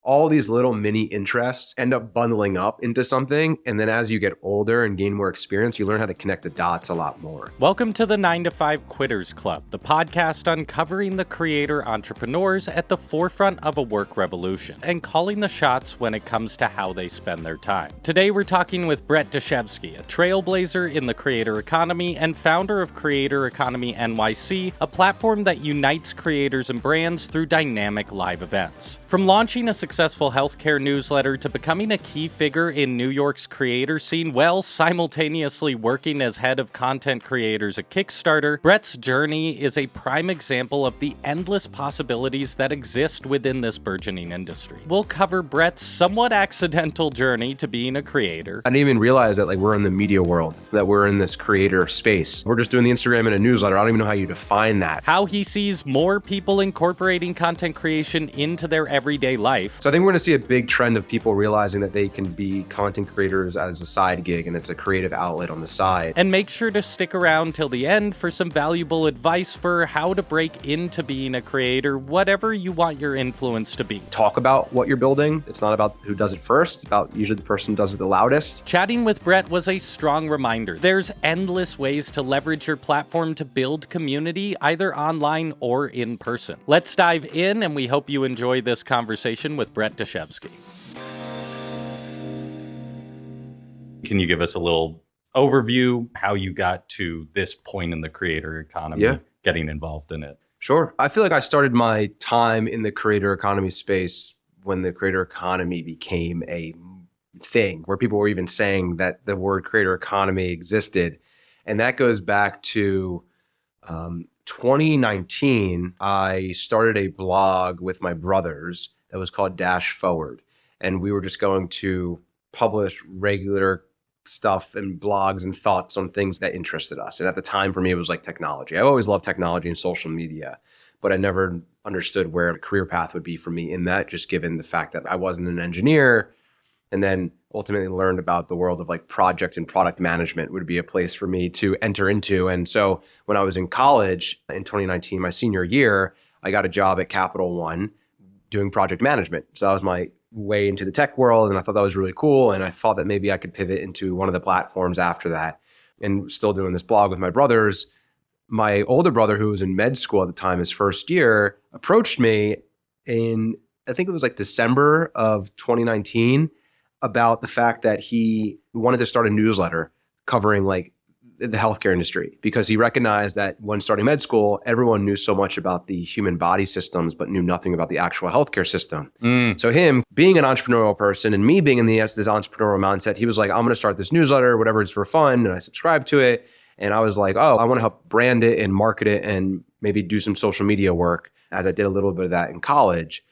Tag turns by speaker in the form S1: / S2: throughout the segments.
S1: all these little mini interests end up bundling up into something. And then as you get older and gain more experience, you learn how to connect the dots a lot more.
S2: Welcome to the 9 to 5 Quitters Club, the podcast uncovering the creator entrepreneurs at the forefront of a work revolution and calling the shots when it comes to how they spend their time. Today we're talking with Brett Dashevsky, a trailblazer in the creator economy and founder of Creator Economy NYC, a platform that unites creators and brands through dynamic live events. From launching a successful healthcare newsletter to becoming a key figure in New York's creator scene while simultaneously working as head of content creators at Kickstarter, Brett's journey is a prime example of the endless possibilities that exist within this burgeoning industry. We'll cover Brett's somewhat accidental journey to being a creator.
S1: I didn't even realize that we're in the media world, that we're in this creator space. We're just doing the Instagram and a newsletter. I don't even know how you define that.
S2: How he sees more people incorporating content creation into their everyday life.
S1: So I think we're going to see a big trend of people realizing that they can be content creators as a side gig and it's a creative outlet on the side.
S2: And make sure to stick around till the end for some valuable advice for how to break into being a creator, whatever you want your influence to be.
S1: Talk about what you're building. It's not about who does it first. It's about usually the person who does it the loudest.
S2: Chatting with Brett was a strong reminder. There's endless ways to leverage your platform to build community, either online or in person. Let's dive in, and we hope you enjoy this conversation with Brett Dashevsky. Can you give us a little overview how you got to this point in the creator economy, getting involved in it?
S1: Sure. I feel like I started my time in the creator economy space when the creator economy became a thing, where people were even saying that the word creator economy existed. And that goes back to 2019. I started a blog with my brothers that was called Dash Forward. And we were just going to publish regular stuff and blogs and thoughts on things that interested us. And at the time for me, it was like technology. I always loved technology and social media, but I never understood where a career path would be for me in that, just given the fact that I wasn't an engineer. And then ultimately learned about the world of like project and product management would be a place for me to enter into. And so when I was in college in 2019, my senior year, I got a job at Capital One doing project management. So that was my way into the tech world. And I thought that was really cool. And I thought that maybe I could pivot into one of the platforms after that. And still doing this blog with my brothers. My older brother, who was in med school at the time, his first year, approached me in, I think it was like December of 2019, about the fact that he wanted to start a newsletter covering like the healthcare industry, because he recognized that when starting med school, everyone knew so much about the human body systems, but knew nothing about the actual healthcare system. So him being an entrepreneurial person and me being in this entrepreneurial mindset, he was like, I'm going to start this newsletter, whatever, it's for fun. And I subscribed to it. And I was like, oh, I want to help brand it and market it and maybe do some social media work, as I did a little bit of that in college.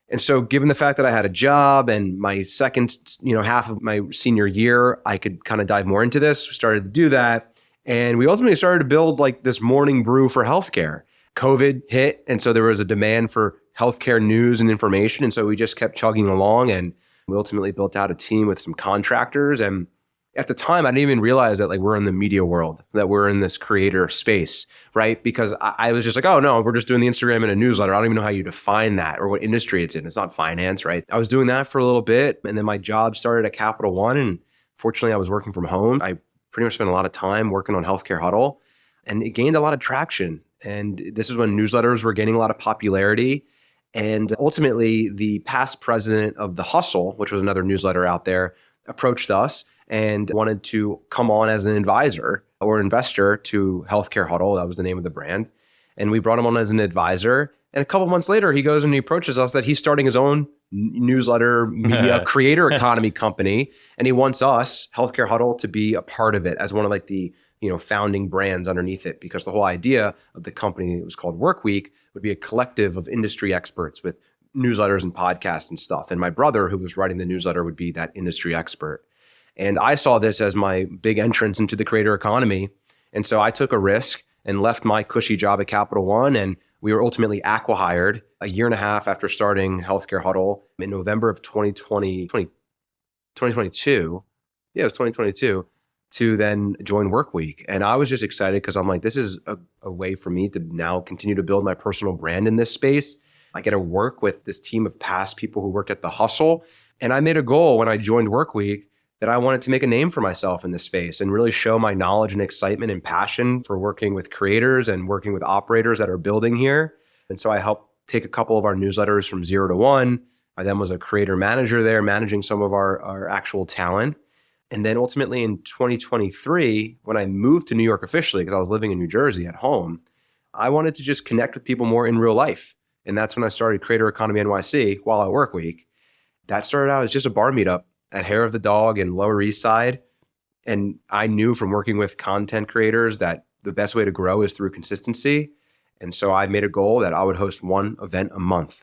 S1: And so given the fact that I had a job and my second, half of my senior year, I could kind of dive more into this, we started to do that. And we ultimately started to build like this morning brew for healthcare. COVID hit. And so there was a demand for healthcare news and information. And so we just kept chugging along, and we ultimately built out a team with some contractors. And at the time, I didn't even realize that like we're in the media world, that we're in this creator space, right? Because I was just like, oh no, we're just doing the Instagram and a newsletter. I don't even know how you define that or what industry it's in. It's not finance, right? I was doing that for a little bit. And then my job started at Capital One. And fortunately, I was working from home. I pretty much spent a lot of time working on Healthcare Huddle, and it gained a lot of traction. And this is when newsletters were gaining a lot of popularity. And ultimately, the past president of the Hustle, which was another newsletter out there, approached us and wanted to come on as an advisor or investor to Healthcare Huddle. That was the name of the brand. And we brought him on as an advisor. And a couple months later, he goes and he approaches us that he's starting his own newsletter media creator economy company. And he wants us, Healthcare Huddle, to be a part of it as one of like the founding brands underneath it, because the whole idea of the company, it was called Workweek, would be a collective of industry experts with newsletters and podcasts and stuff. And my brother, who was writing the newsletter, would be that industry expert. And I saw this as my big entrance into the creator economy. And so I took a risk and left my cushy job at Capital One. And we were ultimately acqui-hired a year and a half after starting Healthcare Huddle in November of 2022. Yeah, it was 2022, to then join Workweek. And I was just excited because I'm like, this is a way for me to now continue to build my personal brand in this space. I get to work with this team of past people who worked at the Hustle. And I made a goal when I joined Workweek that I wanted to make a name for myself in this space and really show my knowledge and excitement and passion for working with creators and working with operators that are building here. And so I helped take a couple of our newsletters from 0 to 1. I then was a creator manager there, managing some of our actual talent. And then ultimately in 2023, when I moved to New York officially, because I was living in New Jersey at home, I wanted to just connect with people more in real life. And that's when I started Creator Economy NYC while at Workweek. That started out as just a bar meetup at Hair of the Dog in Lower East Side. And I knew from working with content creators that the best way to grow is through consistency. And so I made a goal that I would host one event a month,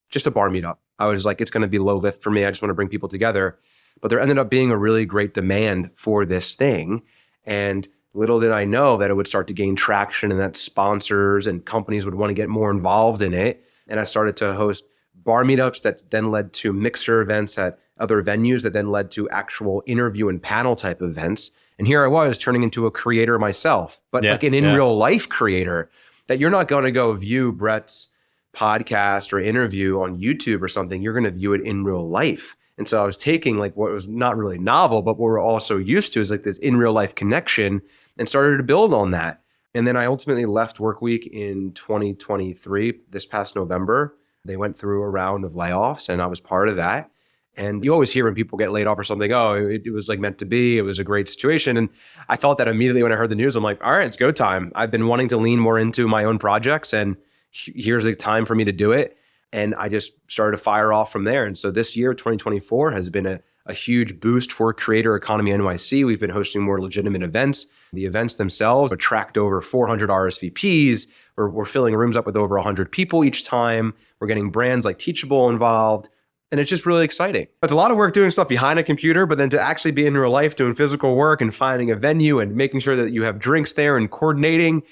S1: just a bar meetup. I was like, it's going to be low lift for me. I just want to bring people together. But there ended up being a really great demand for this thing. And little did I know that it would start to gain traction and that sponsors and companies would want to get more involved in it. And I started to host bar meetups that then led to mixer events at other venues that then led to actual interview and panel type events. And here I was turning into a creator myself, but like an in real life creator that you're not going to go view Brett's podcast or interview on YouTube or something. You're going to view it in real life. And so I was taking like what was not really novel, but what we're also used to is like this in real life connection and started to build on that. And then I ultimately left Workweek in 2023, this past November. They went through a round of layoffs and I was part of that. And you always hear when people get laid off or something, oh, it was like meant to be. It was a great situation. And I felt that immediately when I heard the news. I'm like, all right, it's go time. I've been wanting to lean more into my own projects and here's a time for me to do it. And I just started to fire off from there. And so this year, 2024, has been a huge boost for Creator Economy NYC. We've been hosting more legitimate events. The events themselves attract over 400 RSVPs. We're filling rooms up with over 100 people each time. We're getting brands like Teachable involved. And it's just really exciting. It's a lot of work doing stuff behind a computer, but then to actually be in real life doing physical work and finding a venue and making sure that you have drinks there and coordinating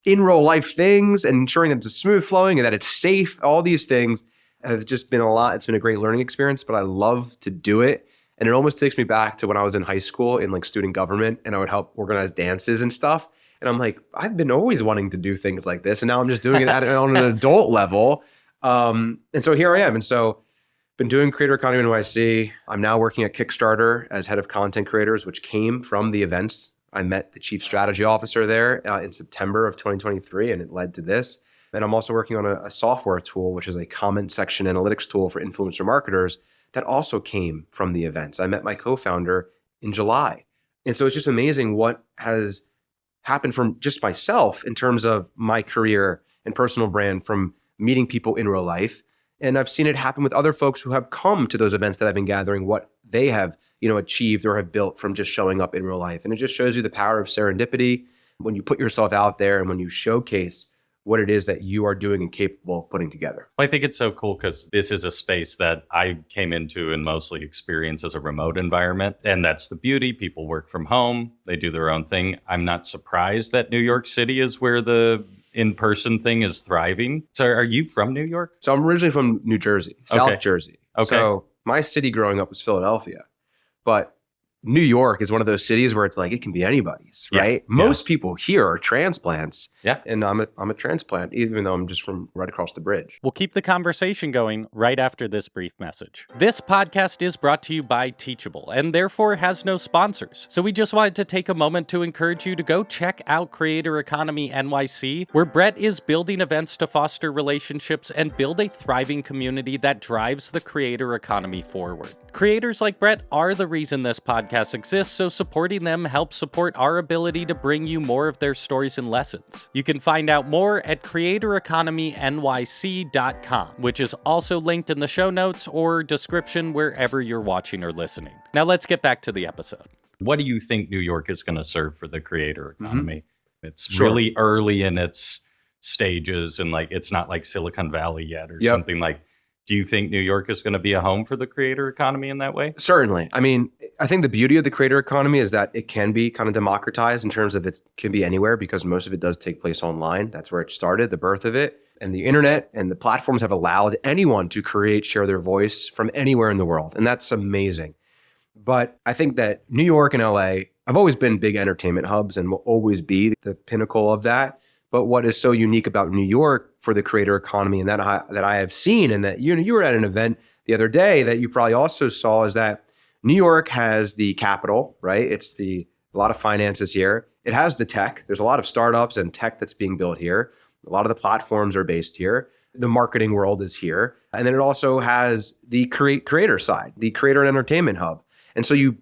S1: in real life things and ensuring that it's smooth flowing and that it's safe. All these things have just been a lot. It's been a great learning experience, but I love to do it. And it almost takes me back to when I was in high school in like student government and I would help organize dances and stuff. And I'm like, I've been always wanting to do things like this. And now I'm just doing it on an adult level. And so here I am. And so been doing Creator Economy NYC. I'm now working at Kickstarter as head of content creators, which came from the events. I met the chief strategy officer there in September of 2023, and it led to this. And I'm also working on a software tool, which is a comment section analytics tool for influencer marketers that also came from the events. I met my co-founder in July. And so it's just amazing what has happened from just myself in terms of my career and personal brand from meeting people in real life. And I've seen it happen with other folks who have come to those events that I've been gathering, what they have, achieved or have built from just showing up in real life. And it just shows you the power of serendipity when you put yourself out there and when you showcase what it is that you are doing and capable of putting together.
S2: I think it's so cool because this is a space that I came into and mostly experience as a remote environment. And that's the beauty. People work from home. They do their own thing. I'm not surprised that New York City is where the in-person thing is thriving. So are you from New York?
S1: So I'm originally from New Jersey, South Jersey.
S2: Okay.
S1: So my city growing up was Philadelphia. But New York is one of those cities where it's like, it can be anybody's, right? Most people here are transplants.
S2: Yeah.
S1: And I'm a transplant, even though I'm just from right across the bridge.
S2: We'll keep the conversation going right after this brief message. This podcast is brought to you by Teachable and therefore has no sponsors. So we just wanted to take a moment to encourage you to go check out Creator Economy NYC, where Brett is building events to foster relationships and build a thriving community that drives the creator economy forward. Creators like Brett are the reason this podcast exists, so supporting them helps support our ability to bring you more of their stories and lessons. You can find out more at creatoreconomynyc.com, which is also linked in the show notes or description wherever you're watching or listening. Now let's get back to the episode. What do you think New York is going to serve for the creator economy? Mm-hmm. It's really early in its stages and like it's not like Silicon Valley yet or something like. Do you think New York is going to be a home for the creator economy in that way?
S1: Certainly. I mean, I think the beauty of the creator economy is that it can be kind of democratized in terms of it can be anywhere because most of it does take place online. That's where it started, the birth of it. And the internet and the platforms have allowed anyone to create, share their voice from anywhere in the world. And that's amazing. But I think that New York and LA have always been big entertainment hubs and will always be the pinnacle of that. But what is so unique about New York for the creator economy, and that I have seen, and that you were at an event the other day that you probably also saw, is that New York has the capital, right? A lot of finances here. It has the tech. There's a lot of startups and tech that's being built here. A lot of the platforms are based here. The marketing world is here. And then it also has the creator side, the creator and entertainment hub. And so you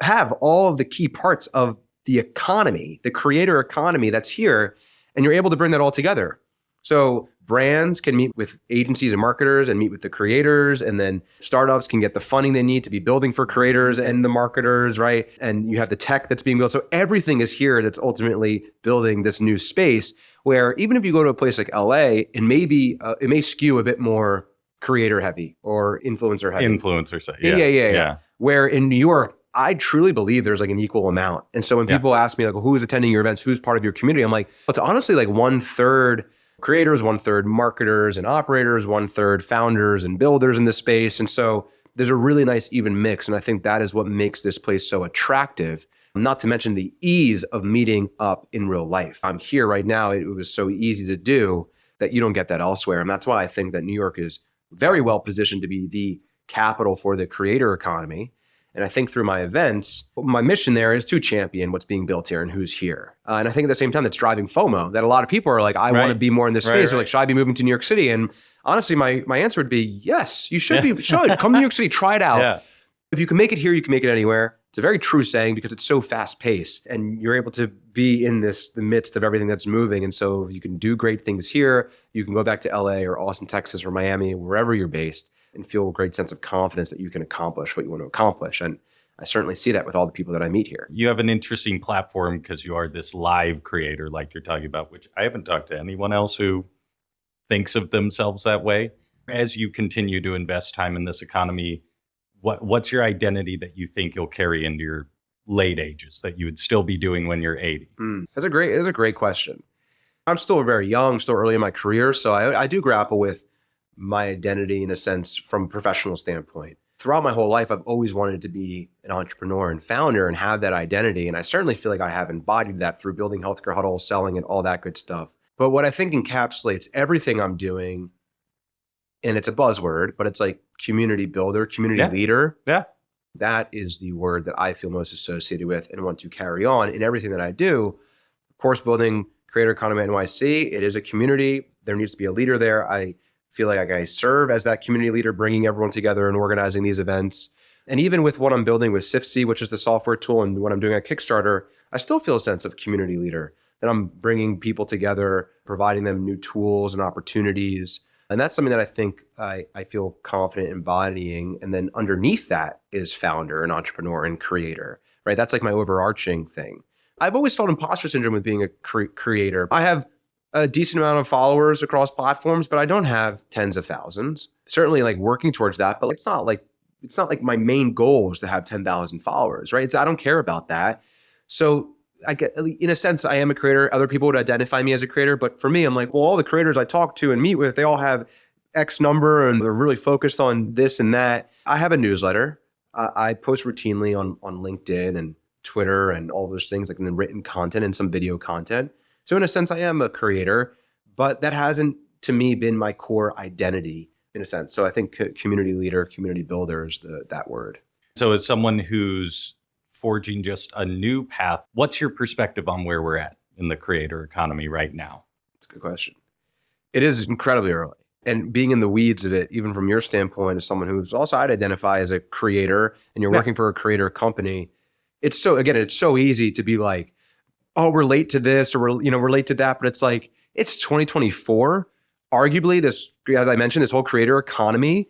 S1: have all of the key parts of the economy, the creator economy that's here, and you're able to bring that all together. So brands can meet with agencies and marketers and meet with the creators, and then startups can get the funding they need to be building for creators and the marketers, right? And you have the tech that's being built. So everything is here that's ultimately building this new space where even if you go to a place like LA, it may skew a bit more creator heavy or influencer heavy.
S2: Influencer side.
S1: Yeah. Where in New York, I truly believe there's like an equal amount. And so when people ask me like, well, who's attending your events? Who's part of your community? I'm like, it's honestly like 1/3 creators, 1/3 marketers and operators, 1/3 founders and builders in this space. And so there's a really nice even mix. And I think that is what makes this place so attractive, not to mention the ease of meeting up in real life. I'm here right now. It was so easy to do that you don't get that elsewhere. And that's why I think that New York is very well positioned to be the capital for the creator economy. And I think through my events, my mission there is to champion what's being built here and who's here. And I think at the same time, that's driving FOMO, that a lot of people are like, I want to be more in this space. They're like, should I be moving to New York City? And honestly, my answer would be, yes, you should should. Come to New York City, try it out. Yeah. If you can make it here, you can make it anywhere. It's a very true saying because it's so fast paced and you're able to be in the midst of everything that's moving. And so you can do great things here. You can go back to LA or Austin, Texas or Miami, wherever you're based, and feel a great sense of confidence that you can accomplish what you want to accomplish. And I certainly see that with all the people that I meet here.
S2: You have an interesting platform because you are this live creator like you're talking about, which I haven't talked to anyone else who thinks of themselves that way. As you continue to invest time in this economy, what's your identity that you think you'll carry into your late ages that you would still be doing when you're 80?
S1: That's a great question. I'm still very young, still early in my career. So I do grapple with my identity in a sense from a professional standpoint. Throughout my whole life, I've always wanted to be an entrepreneur and founder and have that identity. And I certainly feel like I have embodied that through building Healthcare Huddle, selling and all that good stuff. But what I think encapsulates everything I'm doing, and it's a buzzword, but it's like community builder, community leader. Yeah. That is the word that I feel most associated with and want to carry on in everything that I do. Of course, building Creator Economy NYC, it is a community. There needs to be a leader there. I feel like I serve as that community leader, bringing everyone together and organizing these events. And even with what I'm building with Sifsy, which is the software tool, and what I'm doing at Kickstarter, I still feel a sense of community leader, that I'm bringing people together, providing them new tools and opportunities. And that's something that I think I feel confident embodying. And then underneath that is founder and entrepreneur and creator, right? That's like my overarching thing. I've always felt imposter syndrome with being a creator. I have a decent amount of followers across platforms, but I don't have tens of thousands. Certainly like working towards that, but it's not like my main goal is to have 10,000 followers, right? I don't care about that. So I get, in a sense, I am a creator. Other people would identify me as a creator, but for me, I'm like, well, all the creators I talk to and meet with, they all have X number and they're really focused on this and that. I have a newsletter. I post routinely on LinkedIn and Twitter and all those things, like in the written content and some video content. So in a sense, I am a creator, but that hasn't, to me, been my core identity in a sense. So I think community leader, community builder is that word.
S2: So as someone who's forging just a new path, what's your perspective on where we're at in the creator economy right now?
S1: That's a good question. It is incredibly early. And being in the weeds of it, even from your standpoint as someone who's also, I'd identify as a creator and you're working for a creator company, it's so easy to be like, oh, we're late to this or we're late to that. But it's like, it's 2024. Arguably, this, as I mentioned, this whole creator economy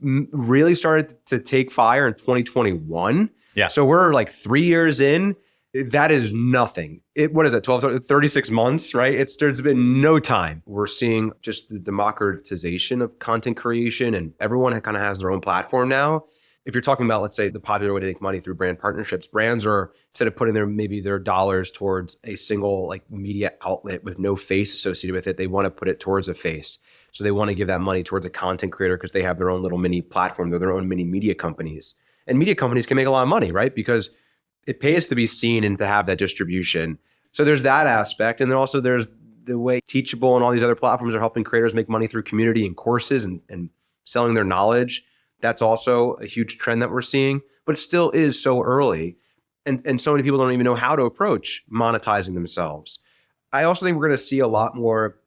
S1: really started to take fire in 2021. Yeah. So we're like 3 years in. That is nothing. What is it, 36 months, right? There's been no time. We're seeing just the democratization of content creation and everyone kind of has their own platform now. If you're talking about, let's say, the popular way to make money through brand partnerships, brands are, instead of putting their dollars towards a single like media outlet with no face associated with it, they want to put it towards a face. So they want to give that money towards a content creator because they have their own little mini platform. They're their own mini media companies. And media companies can make a lot of money, right? Because it pays to be seen and to have that distribution. So there's that aspect. And then also there's the way Teachable and all these other platforms are helping creators make money through community and courses and selling their knowledge, that's also a huge trend that we're seeing, but it still is so early. And so many people don't even know how to approach monetizing themselves. I also think we're going to see a lot more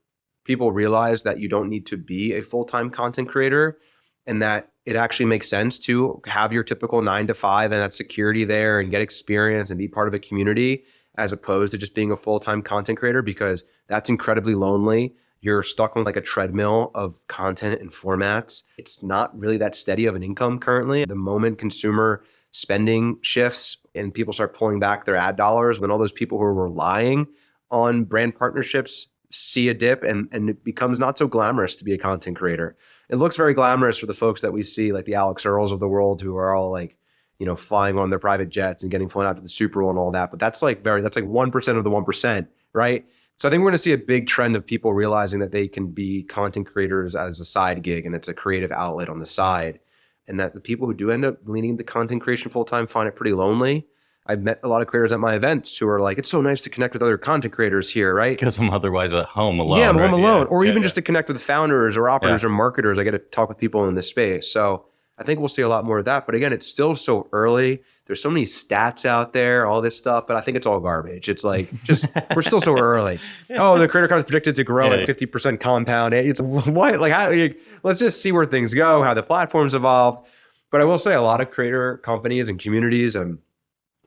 S1: people realize that you don't need to be a full-time content creator, and that it actually makes sense to have your typical 9 to 5 and that security there and get experience and be part of a community, as opposed to just being a full-time content creator, because that's incredibly lonely. You're stuck on like a treadmill of content and formats. It's not really that steady of an income currently. The moment consumer spending shifts and people start pulling back their ad dollars, when all those people who are relying on brand partnerships see a dip, and it becomes not so glamorous to be a content creator. It looks very glamorous for the folks that we see, like the Alex Earls of the world, who are all like, flying on their private jets and getting flown out to the Super Bowl and all that. But that's like 1% of the 1%, right? So I think we're going to see a big trend of people realizing that they can be content creators as a side gig, and it's a creative outlet on the side. And that the people who do end up leaning into content creation full-time find it pretty lonely. I've met a lot of creators at my events who are like, it's so nice to connect with other content creators here, right?
S2: Because I'm otherwise at home alone.
S1: Yeah, I'm
S2: right?
S1: home alone.
S2: Yeah.
S1: Or
S2: Yeah,
S1: even
S2: yeah.
S1: just to connect with founders or operators or marketers. I get to talk with people in this space. So I think we'll see a lot more of that. But again, it's still so early. There's so many stats out there, all this stuff, but I think it's all garbage. It's like, just, we're still so early. Oh, the creator economy is predicted to grow at 50% compound. It's what? Like, how, let's just see where things go, how the platforms evolve. But I will say a lot of creator companies and communities and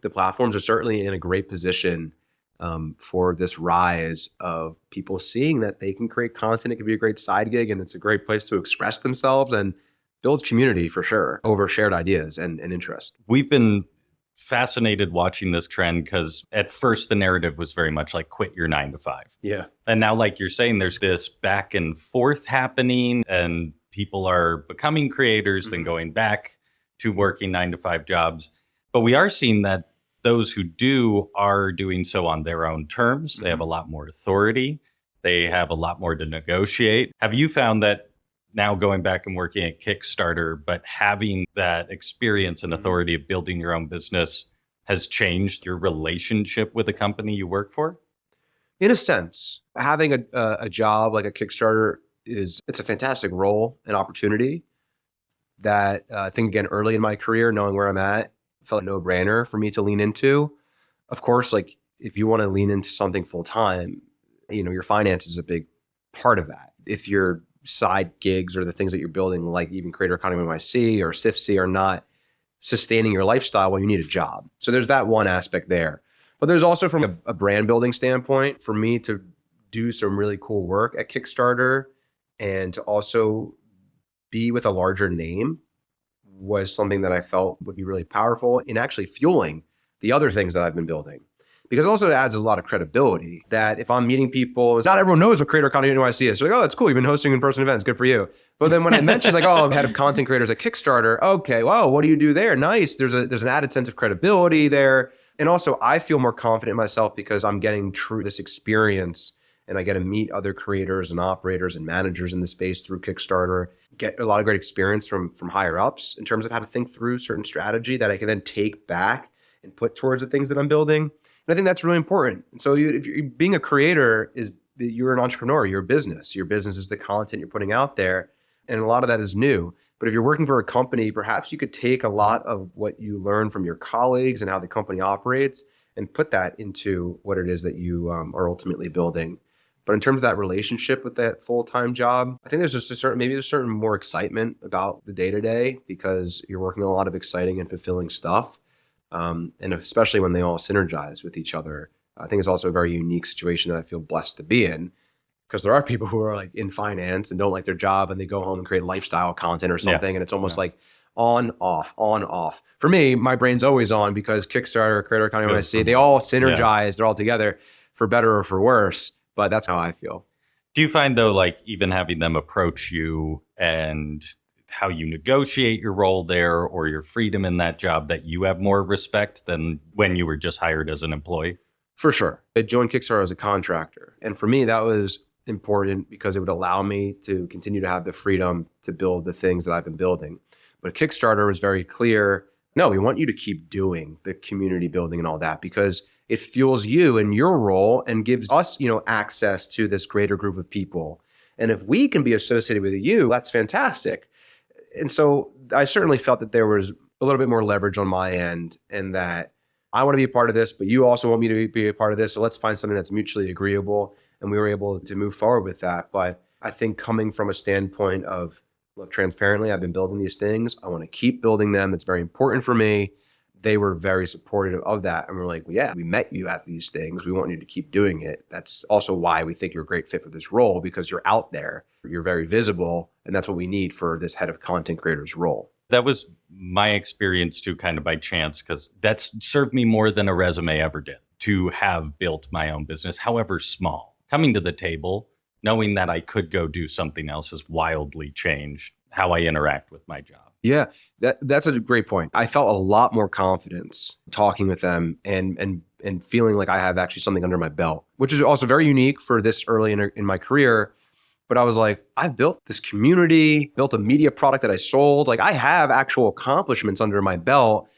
S1: the platforms are certainly in a great position for this rise of people seeing that they can create content. It can be a great side gig, and it's a great place to express themselves and build community for sure over shared ideas and interest.
S2: We've been fascinated watching this trend because at first the narrative was very much like quit your 9 to 5.
S1: Yeah.
S2: And now, like you're saying, there's this back and forth happening, and people are becoming creators, then going back to working 9 to 5 jobs. But we are seeing that those who do are doing so on their own terms. They have a lot more authority. They have a lot more to negotiate. Have you found that now going back and working at Kickstarter, but having that experience and authority of building your own business has changed your relationship with the company you work for?
S1: In a sense, having a job like a Kickstarter it's a fantastic role and opportunity that I think, again, early in my career, knowing where I'm at, felt a no-brainer for me to lean into. Of course, like if you want to lean into something full time, your finance is a big part of that. If your side gigs or the things that you're building, like even Creator Economy NYC or SIFC, are not sustaining your lifestyle, well, you need a job. So there's that one aspect there. But there's also, from a brand building standpoint, for me to do some really cool work at Kickstarter and to also be with a larger name was something that I felt would be really powerful in actually fueling the other things that I've been building. Because it also adds a lot of credibility that if I'm meeting people, not everyone knows what Creator Economy NYC is. So like, oh, that's cool. You've been hosting in-person events. Good for you. But then when I mentioned like, oh, I'm head of content creators at Kickstarter. Okay, wow, what do you do there? Nice. There's an added sense of credibility there. And also I feel more confident in myself because I'm getting this experience, and I get to meet other creators and operators and managers in the space through Kickstarter, get a lot of great experience from higher ups in terms of how to think through certain strategy that I can then take back and put towards the things that I'm building. And I think that's really important. And so if you're being a creator, you're an entrepreneur, you're a business. Your business is the content you're putting out there. And a lot of that is new. But if you're working for a company, perhaps you could take a lot of what you learn from your colleagues and how the company operates and put that into what it is that you are ultimately building. But in terms of that relationship with that full-time job, I think there's just a certain more excitement about the day-to-day because you're working on a lot of exciting and fulfilling stuff. And especially when they all synergize with each other. I think it's also a very unique situation that I feel blessed to be in, because there are people who are like in finance and don't like their job and they go home and create lifestyle content or something. And it's almost like on, off. For me, my brain's always on because Kickstarter, Creator Economy NYC, they all synergize, they're all together for better or for worse. But that's how I feel.
S2: Do you find, though, like even having them approach you and how you negotiate your role there or your freedom in that job, that you have more respect than when you were just hired as an employee?
S1: For sure. I joined Kickstarter as a contractor. And for me, that was important because it would allow me to continue to have the freedom to build the things that I've been building. But Kickstarter was very clear. No, we want you to keep doing the community building and all that, because it fuels you in your role and gives us, access to this greater group of people. And if we can be associated with you, that's fantastic. And so I certainly felt that there was a little bit more leverage on my end, and that I want to be a part of this, but you also want me to be a part of this. So let's find something that's mutually agreeable. And we were able to move forward with that. But I think coming from a standpoint of, look, transparently, I've been building these things. I want to keep building them. That's very important for me. They were very supportive of that. And we're like, well, yeah, we met you at these things. We want you to keep doing it. That's also why we think you're a great fit for this role, because you're out there, you're very visible. And that's what we need for this head of content creators role.
S2: That was my experience too, kind of by chance, because that's served me more than a resume ever did, to have built my own business, however small. Coming to the table, knowing that I could go do something else has wildly changed how I interact with my job.
S1: Yeah, that's a great point. I felt a lot more confidence talking with them and feeling like I have actually something under my belt, which is also very unique for this early in my career. But I was like, I've built this community, built a media product that I sold. Like, I have actual accomplishments under my belt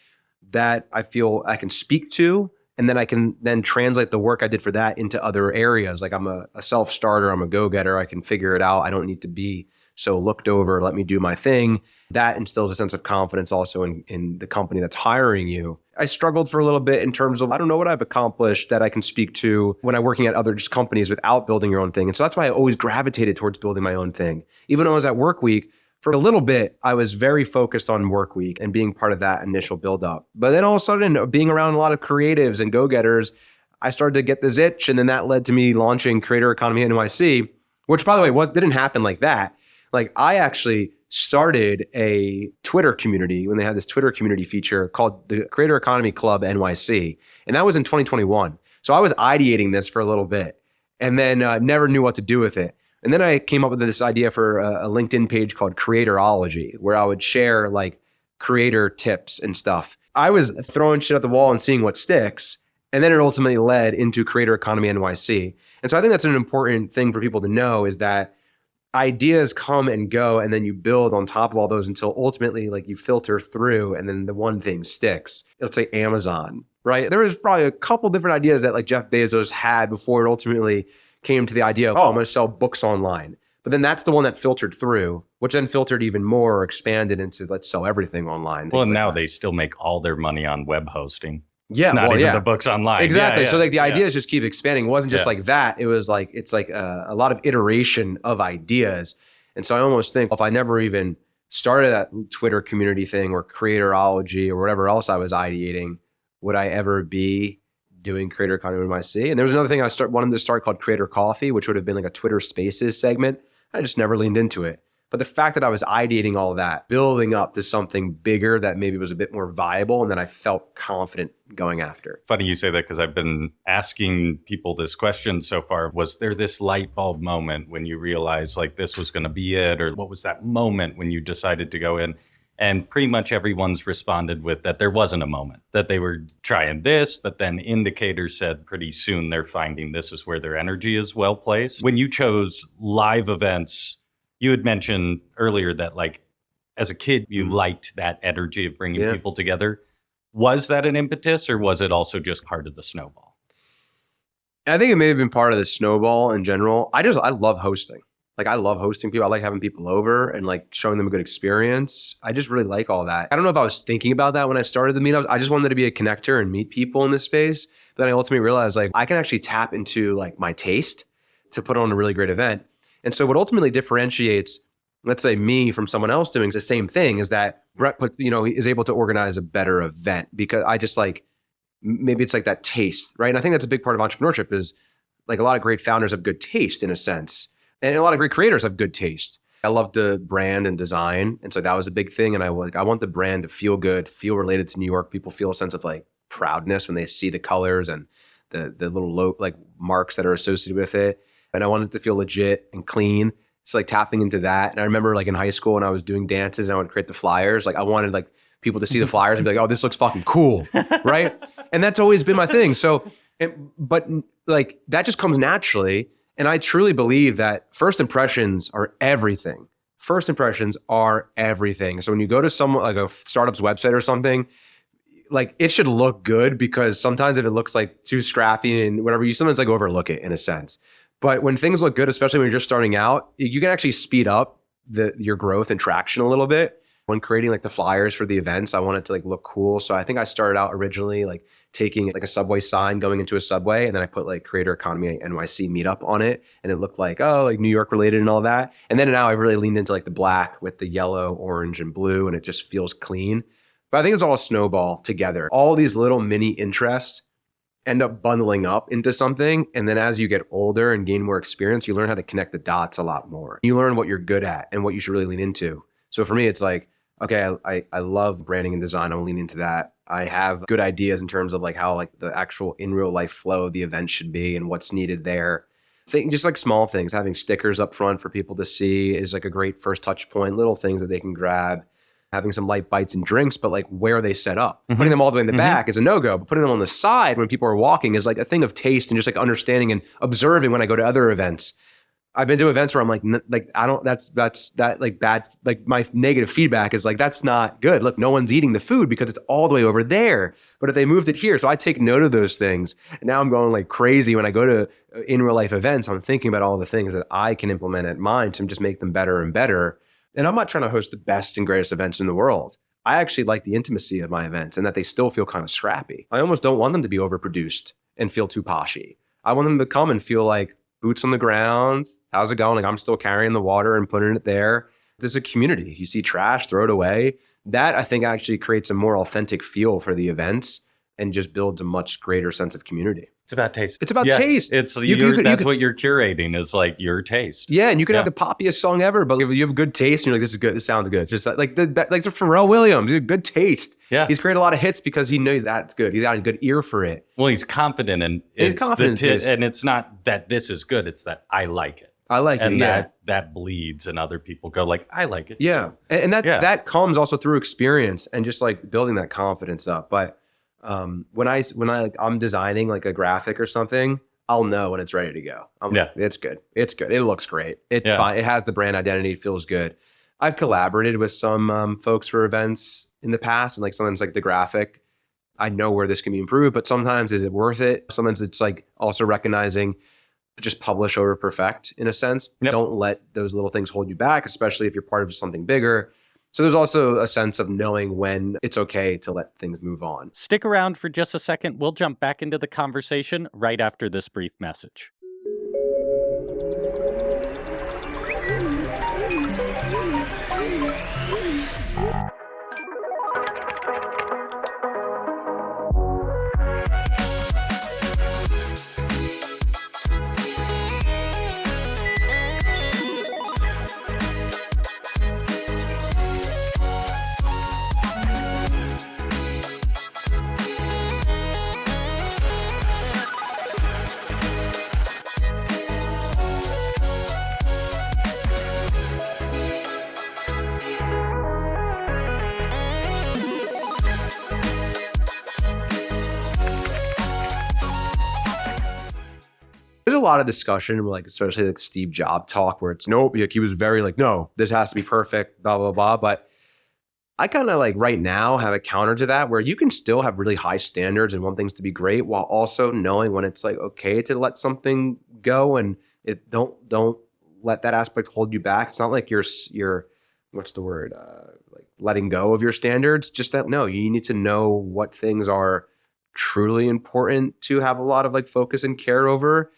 S1: that I feel I can speak to. And then I can then translate the work I did for that into other areas. Like, I'm a self-starter, I'm a go-getter, I can figure it out. I don't need to be so looked over, let me do my thing. That instills a sense of confidence also in the company that's hiring you. I struggled for a little bit in terms of, I don't know what I've accomplished that I can speak to when I'm working at other just companies without building your own thing. And so that's why I always gravitated towards building my own thing. Even when I was at Workweek, for a little bit, I was very focused on Workweek and being part of that initial buildup. But then all of a sudden, being around a lot of creatives and go-getters, I started to get this itch. And then that led to me launching Creator Economy NYC, which, by the way, didn't happen like that. Like, I actually started a Twitter community when they had this Twitter community feature called the Creator Economy Club NYC. And that was in 2021. So I was ideating this for a little bit and then never knew what to do with it. And then I came up with this idea for a LinkedIn page called Creatorology, where I would share like creator tips and stuff. I was throwing shit at the wall and seeing what sticks. And then it ultimately led into Creator Economy NYC. And so I think that's an important thing for people to know, is that ideas come and go, and then you build on top of all those until ultimately like you filter through, and then the one thing sticks. Let's say Amazon, right? There was probably a couple different ideas that like Jeff Bezos had before it ultimately came to the idea of, I'm going to sell books online. But then that's the one that filtered through, which then filtered even more, or expanded into let's sell everything online.
S2: Well, now they still make all their money on web hosting.
S1: Yeah,
S2: it's not even the books online.
S1: Exactly.
S2: Yeah,
S1: so like the ideas just keep expanding. It wasn't just like that. It was like, it's like a lot of iteration of ideas. And so I almost think if I never even started that Twitter community thing or Creatorology or whatever else I was ideating, would I ever be doing Creator Economy NYC? And there was another thing I wanted to start called Creator Coffee, which would have been like a Twitter Spaces segment. I just never leaned into it. But the fact that I was ideating all of that, building up to something bigger that maybe was a bit more viable, and then I felt confident going after.
S2: Funny you say that, because I've been asking people this question so far. Was there this light bulb moment when you realized like this was going to be it? Or what was that moment when you decided to go in? And pretty much everyone's responded with that there wasn't a moment, that they were trying this, but then indicators said pretty soon they're finding this is where their energy is well placed. When you chose live events, you had mentioned earlier that like as a kid, you liked that energy of bringing people together. Was that an impetus, or was it also just part of the snowball?
S1: I think it may have been part of the snowball in general. I love hosting. Like, I love hosting people. I like having people over and like showing them a good experience. I just really like all that. I don't know if I was thinking about that when I started the meetups. I just wanted to be a connector and meet people in this space. But then I ultimately realized like I can actually tap into like my taste to put on a really great event. And so what ultimately differentiates, let's say, me from someone else doing the same thing is that Brett is able to organize a better event, because I just like, maybe it's like that taste, right? And I think that's a big part of entrepreneurship, is like a lot of great founders have good taste in a sense. And a lot of great creators have good taste. I love to brand and design. And so that was a big thing. And I want the brand to feel good, feel related to New York. People feel a sense of like proudness when they see the colors and the little like marks that are associated with it. And I wanted it to feel legit and clean. It's like tapping into that. And I remember like in high school when I was doing dances and I would create the flyers, like I wanted like people to see the flyers and be like, oh, this looks fucking cool, right? And that's always been my thing. So, but like that just comes naturally. And I truly believe that first impressions are everything. First impressions are everything. So when you go to someone like a startup's website or something, like it should look good, because sometimes if it looks like too scrappy and whatever, you sometimes like overlook it in a sense. But when things look good, especially when you're just starting out, you can actually speed up your growth and traction a little bit. When creating like the flyers for the events, I want it to like look cool. So I think I started out originally like taking like a Subway sign going into a Subway, and then I put like Creator Economy NYC meetup on it, and it looked like, oh, like New York related and all that. And then now I've really leaned into like the black with the yellow, orange, and blue, and it just feels clean. But I think it's all a snowball together. All these little mini interests end up bundling up into something. And then as you get older and gain more experience, you learn how to connect the dots a lot more. You learn what you're good at and what you should really lean into. So for me, it's like, okay, I love branding and design. I'm leaning into that. I have good ideas in terms of like how like the actual in real life flow of the event should be and what's needed there. Just like small things, having stickers up front for people to see is like a great first touch point, little things that they can grab. Having some light bites and drinks, but like where are they set up? Mm-hmm. Putting them all the way in the back is a no-go, but putting them on the side when people are walking is like a thing of taste and just like understanding and observing when I go to other events. I've been to events where I'm like, I don't, that's like bad, like my negative feedback is like, that's not good. Look, no one's eating the food because it's all the way over there. But if they moved it here, so I take note of those things. And now I'm going like crazy when I go to in real life events. I'm thinking about all the things that I can implement at mine to just make them better and better. And I'm not trying to host the best and greatest events in the world. I actually like the intimacy of my events and that they still feel kind of scrappy. I almost don't want them to be overproduced and feel too poshy. I want them to come and feel like boots on the ground. How's it going? Like I'm still carrying the water and putting it there. There's a community. You see trash, throw it away. That I think actually creates a more authentic feel for the events and just builds a much greater sense of community.
S2: It's about taste.
S1: It's about taste.
S2: It's what you're curating is like your taste.
S1: Yeah, and you can have the poppiest song ever, but if you have good taste and you're like, this is good, this sounds good. Just like the Pharrell Williams, good taste.
S2: Yeah,
S1: he's created a lot of hits because he knows that's good. He's got a good ear for it.
S2: Well, he's confident, and and it's not that this is good; it's that I like it.
S1: I like
S2: and
S1: it. Yeah,
S2: that bleeds, and other people go like, I like it.
S1: Yeah, and that comes also through experience and just like building that confidence up. But when I'm designing like a graphic or something, I'll know when it's ready to go. It's good. It's good. It looks great. It's fine. It has the brand identity. It feels good. I've collaborated with some folks for events in the past, and like sometimes like the graphic, I know where this can be improved, but sometimes is it worth it? Sometimes it's like also recognizing just publish over perfect in a sense. Yep. Don't let those little things hold you back, especially if you're part of something bigger. So there's also a sense of knowing when it's okay to let things move on.
S2: Stick around for just a second. We'll jump back into the conversation right after this brief message.
S1: There's a lot of discussion, like especially like Steve Jobs talk, where it's nope. Like he was very like, no, this has to be perfect, blah blah blah. But I kind of like right now have a counter to that, where you can still have really high standards and want things to be great, while also knowing when it's like okay to let something go, and it don't let that aspect hold you back. It's not like you're what's the word like letting go of your standards. Just that no, you need to know what things are truly important to have a lot of like focus and care over.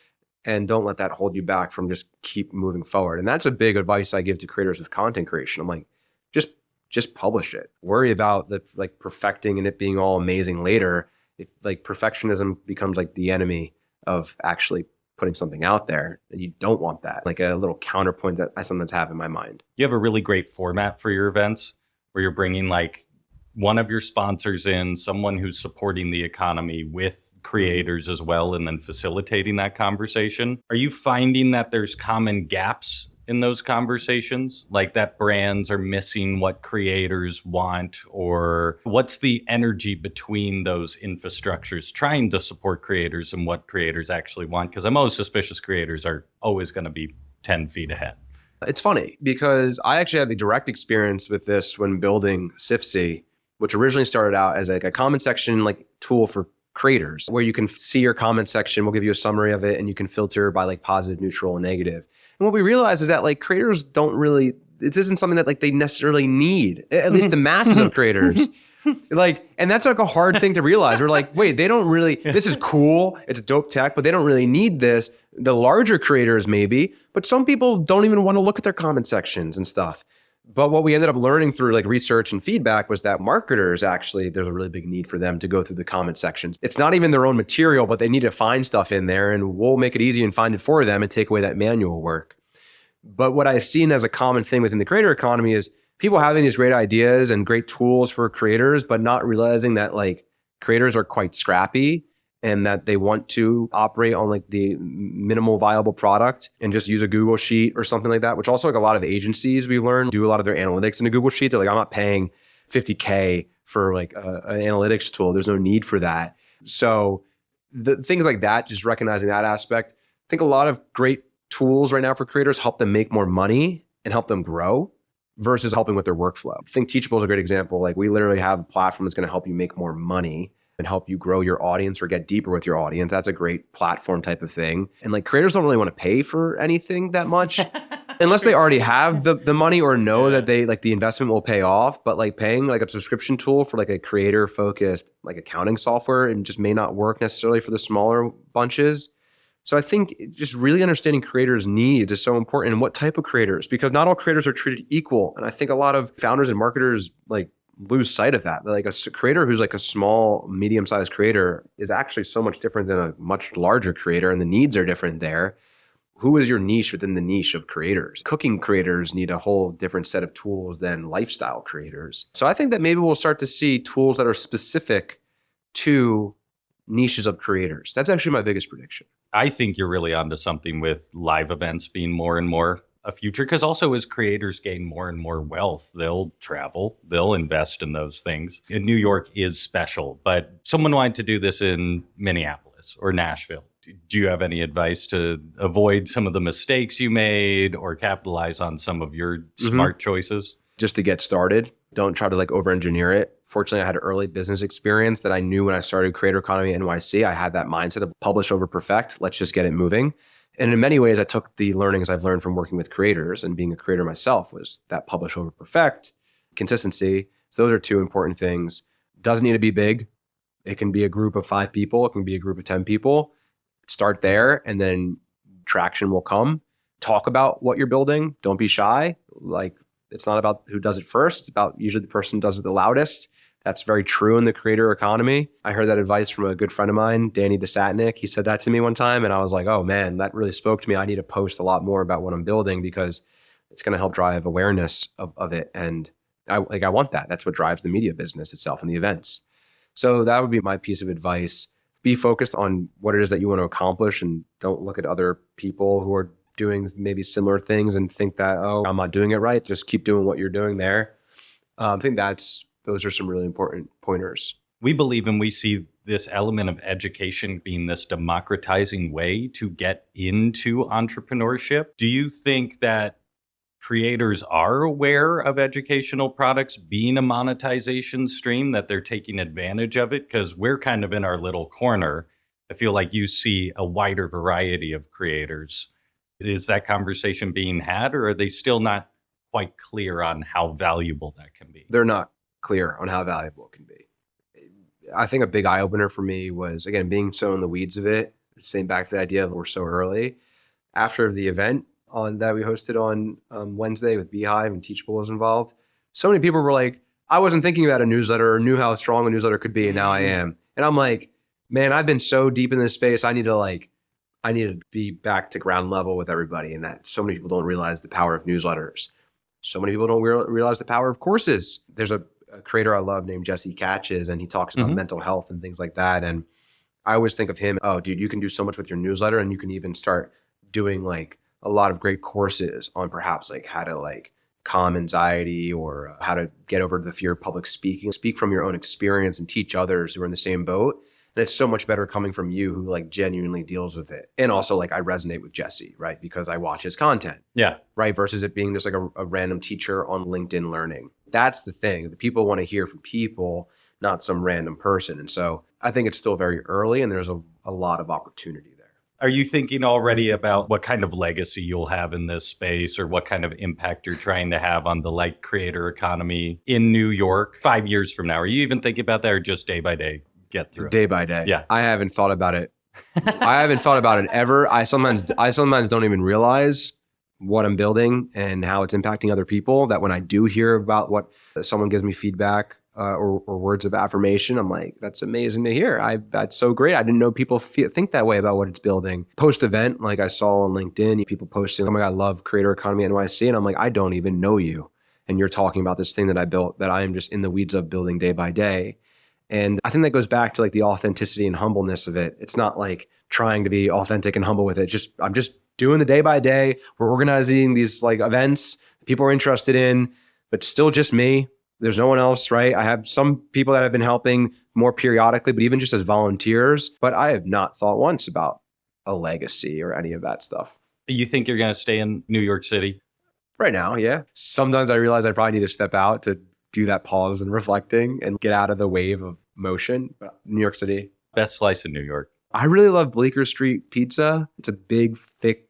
S1: And don't let that hold you back from just keep moving forward. And that's a big advice I give to creators with content creation. I'm like, just publish it. Worry about the like perfecting and it being all amazing later. If like perfectionism becomes like the enemy of actually putting something out there, and you don't want that. Like a little counterpoint that I sometimes have in my mind.
S2: You have a really great format for your events where you're bringing like one of your sponsors in, someone who's supporting the economy with creators as well, and then facilitating that conversation. Are you finding that there's common gaps in those conversations, like that brands are missing what creators want, or what's the energy between those infrastructures trying to support creators and what creators actually want? Because I'm always suspicious creators are always going to be 10 feet ahead.
S1: It's funny because I actually had the direct experience with this when building Sifsy. which originally started out as like a comment section like tool for creators, where you can see your comment section. We'll give you a summary of it, and you can filter by like positive, neutral, and negative. And what we realized is that like creators don't really, this isn't something that like they necessarily need, at least the masses of creators. Like, and that's like a hard thing to realize. We're like, wait, they don't really, this is cool, it's dope tech, but they don't really need this. The larger creators maybe, but some people don't even want to look at their comment sections and stuff. But what we ended up learning through like research and feedback was that marketers actually, there's a really big need for them to go through the comment sections. It's not even their own material, but they need to find stuff in there, and we'll make it easy and find it for them and take away that manual work. But what I've seen as a common thing within the creator economy is people having these great ideas and great tools for creators, but not realizing that like creators are quite scrappy and that they want to operate on like the minimal viable product and just use a Google Sheet or something like that, which also like a lot of agencies we learned do a lot of their analytics in a Google Sheet. They're like, I'm not paying $50K for like an analytics tool. There's no need for that. So the things like that, just recognizing that aspect. I think a lot of great tools right now for creators help them make more money and help them grow versus helping with their workflow. I think Teachable is a great example. Like we literally have a platform that's going to help you make more money and help you grow your audience or get deeper with your audience. That's a great platform type of thing. And like creators don't really want to pay for anything that much unless they already have the money or know that they like the investment will pay off. But like paying like a subscription tool for like a creator focused like accounting software and just may not work necessarily for the smaller bunches. So I think just really understanding creators' needs is so important, and what type of creators, because not all creators are treated equal. And I think a lot of founders and marketers like lose sight of that. Like a creator who's like a small, medium-sized creator is actually so much different than a much larger creator, and the needs are different there. Who is your niche within the niche of creators? Cooking creators need a whole different set of tools than lifestyle creators. So I think that maybe we'll start to see tools that are specific to niches of creators. That's actually my biggest prediction.
S2: I think you're really onto something with live events being more and more a future, because also as creators gain more and more wealth, they'll travel, they'll invest in those things. And New York is special, but someone wanted to do this in Minneapolis or Nashville. Do you have any advice to avoid some of the mistakes you made or capitalize on some of your smart choices?
S1: Just to get started, don't try to like over-engineer it. Fortunately, I had early business experience that I knew when I started Creator Economy NYC. I had that mindset of publish over perfect. Let's just get it moving. And in many ways, I took the learnings I've learned from working with creators and being a creator myself was that publish over perfect, consistency. So those are two important things. Doesn't need to be big. It can be a group of 5 people. It can be a group of 10 people. Start there and then traction will come. Talk about what you're building. Don't be shy. Like it's not about who does it first. It's about usually the person who does it the loudest. That's very true in the creator economy. I heard that advice from a good friend of mine, Danny Desatnik. He said that to me one time, and I was like, oh man, that really spoke to me. I need to post a lot more about what I'm building because it's going to help drive awareness of it. And I want that. That's what drives the media business itself and the events. So that would be my piece of advice. Be focused on what it is that you want to accomplish and don't look at other people who are doing maybe similar things and think that, oh, I'm not doing it right. Just keep doing what you're doing there. I think those are some really important pointers.
S2: We believe and we see this element of education being this democratizing way to get into entrepreneurship. Do you think that creators are aware of educational products being a monetization stream, that they're taking advantage of it? Because we're kind of in our little corner. I feel like you see a wider variety of creators. Is that conversation being had, or are they still not quite clear on how valuable that can be?
S1: They're not clear on how valuable it can be. I think a big eye opener for me was, again, being so in the weeds of it, same back to the idea of we're so early. After the event that we hosted on Wednesday with Beehive and Teachable was involved, so many people were like, I wasn't thinking about a newsletter or knew how strong a newsletter could be, and now I am. And I'm like, man, I've been so deep in this space. I need to be back to ground level with everybody, and that so many people don't realize the power of newsletters. So many people don't realize the power of courses. There's a creator I love named Jesse Catches, and he talks about mental health and things like that. And I always think of him, oh, dude, you can do so much with your newsletter, and you can even start doing like a lot of great courses on perhaps like how to like calm anxiety or how to get over the fear of public speaking, speak from your own experience and teach others who are in the same boat. And it's so much better coming from you who like genuinely deals with it. And also like I resonate with Jesse, right? Because I watch his content.
S2: Yeah.
S1: Right. Versus it being just like a random teacher on LinkedIn Learning. That's the thing. The people want to hear from people, not some random person. And so I think it's still very early and there's a lot of opportunity there.
S2: Are you thinking already about what kind of legacy you'll have in this space or what kind of impact you're trying to have on the creator economy in New York 5 years from now? Are you even thinking about that, or just day by day get through it?
S1: Day by day.
S2: Yeah.
S1: I haven't thought about it. I haven't thought about it ever. I sometimes don't even realize what I'm building and how it's impacting other people, that when I do hear about what someone gives me feedback or words of affirmation, I'm like, that's amazing to hear. That's so great. I didn't know people think that way about what it's building. Post-event, like I saw on LinkedIn, people posting, oh my God, I love Creator Economy NYC. And I'm like, I don't even know you. And you're talking about this thing that I built that I am just in the weeds of building day by day. And I think that goes back to like the authenticity and humbleness of it. It's not like trying to be authentic and humble with it. I'm just doing the day by day. We're organizing these like events people are interested in, but still just me. There's no one else, right? I have some people that have been helping more periodically, but even just as volunteers. But I have not thought once about a legacy or any of that stuff.
S2: You think you're going to stay in New York City?
S1: Right now, yeah. Sometimes I realize I probably need to step out to do that pause and reflecting and get out of the wave of motion. But New York City.
S2: Best slice in New York.
S1: I really love Bleecker Street pizza. It's a big, thick,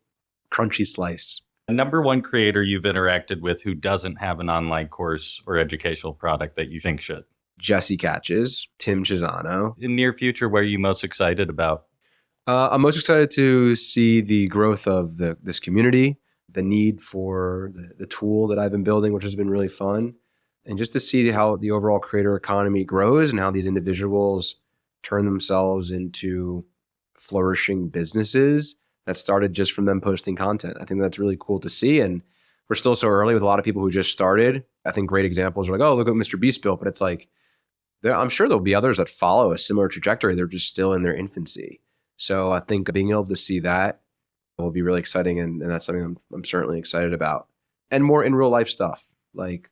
S1: crunchy slice.
S2: Number one creator you've interacted with who doesn't have an online course or educational product that you think should?
S1: Jesse Catches, Tim Chisano.
S2: In near future, what are you most excited about?
S1: I'm most excited to see the growth of this community, the need for the tool that I've been building, which has been really fun, and just to see how the overall creator economy grows and how these individuals turn themselves into flourishing businesses that started just from them posting content. I think that's really cool to see. And we're still so early with a lot of people who just started. I think great examples are like, oh, look what Mr. Beast built. But it's like, I'm sure there'll be others that follow a similar trajectory. They're just still in their infancy. So I think being able to see that will be really exciting. And that's something I'm certainly excited about. And more in real life stuff. Like,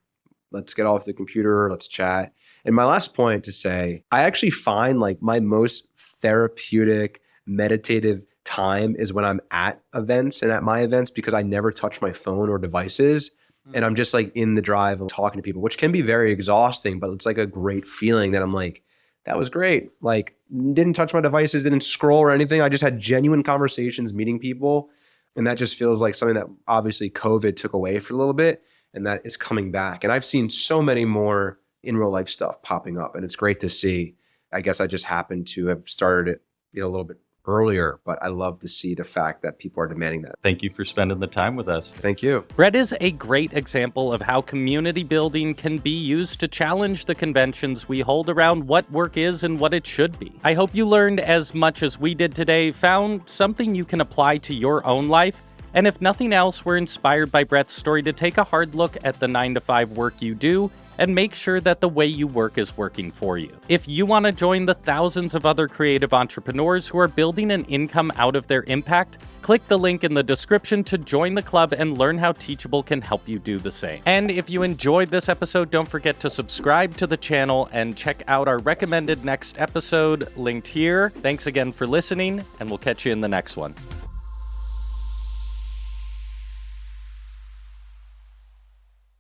S1: let's get off the computer, let's chat. And my last point to say, I actually find like my most therapeutic, meditative time is when I'm at events and at my events, because I never touch my phone or devices. And I'm just like in the drive of talking to people, which can be very exhausting, but it's like a great feeling that I'm like, that was great. Like, didn't touch my devices, didn't scroll or anything. I just had genuine conversations, meeting people. And that just feels like something that obviously COVID took away for a little bit, and that is coming back. And I've seen so many more in real life stuff popping up, and it's great to see. I guess I just happened to have started it, a little bit earlier, but I love to see the fact that people are demanding that.
S2: Thank you for spending the time with us.
S1: Thank you.
S2: Brett is a great example of how community building can be used to challenge the conventions we hold around what work is and what it should be. I hope you learned as much as we did today, found something you can apply to your own life, and if nothing else, we're inspired by Brett's story to take a hard look at the 9-to-5 work you do and make sure that the way you work is working for you. If you want to join the thousands of other creative entrepreneurs who are building an income out of their impact, click the link in the description to join the club and learn how Teachable can help you do the same. And if you enjoyed this episode, don't forget to subscribe to the channel and check out our recommended next episode linked here. Thanks again for listening, and we'll catch you in the next one.